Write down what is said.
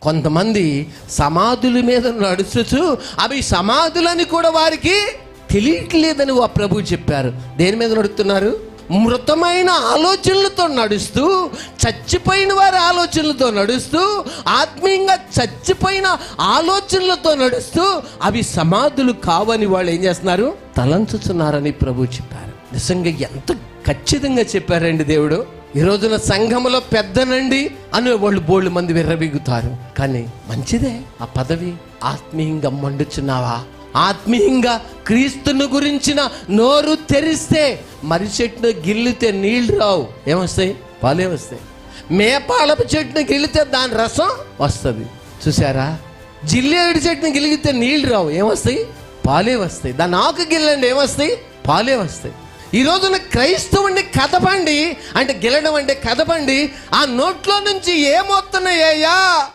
కొంతమంది సమాధుల మీద నడుస్తూ అవి సమాధులని కూడా వారికి తెలియట్లేదని ఆ ప్రభు చెప్పారు. దేని మీద నడుస్తున్నారు? మృతమైన ఆలోచనలతో నడుస్తూ, చచ్చిపోయిన వారి ఆలోచనలతో నడుస్తూ, ఆత్మీయంగా చచ్చిపోయిన ఆలోచనలతో నడుస్తూ అవి సమాధులు కావని వాళ్ళు ఏం చేస్తున్నారు? తలంచుతున్నారని ప్రభు చెప్పారు. నిజంగా ఎంత ఖచ్చితంగా చెప్పారండి దేవుడు. ఈ రోజున సంఘములో పెద్దనండి అని వాళ్ళు బోళ్ళు మంది విర్రబిగుతారు. కానీ మంచిదే ఆ పదవి. ఆత్మీయంగా మండుచున్నావా? ఆత్మీయంగా క్రీస్తుని గురించిన నోరు తెరిస్తే మర్రి చెట్టును గిల్లితే నీళ్లు రావు, ఏమొస్తాయి? పాలే వస్తాయి. మేపాలపు చెట్టును గిల్లితే దాని రసం వస్తుంది. చూసారా? జిల్లేడు చెట్టును గిలిగితే నీళ్లు రావు, ఏమొస్తాయి? పాలే వస్తాయి. దాని ఆకు గిల్లండి, ఏమొస్తాయి? పాలే వస్తాయి. ఈ రోజున క్రైస్తవుని కదపండి అంటే, గిల్లడం అంటే కదపండి, ఆ నోట్లో నుంచి ఏమొస్తున్నాయ్యా?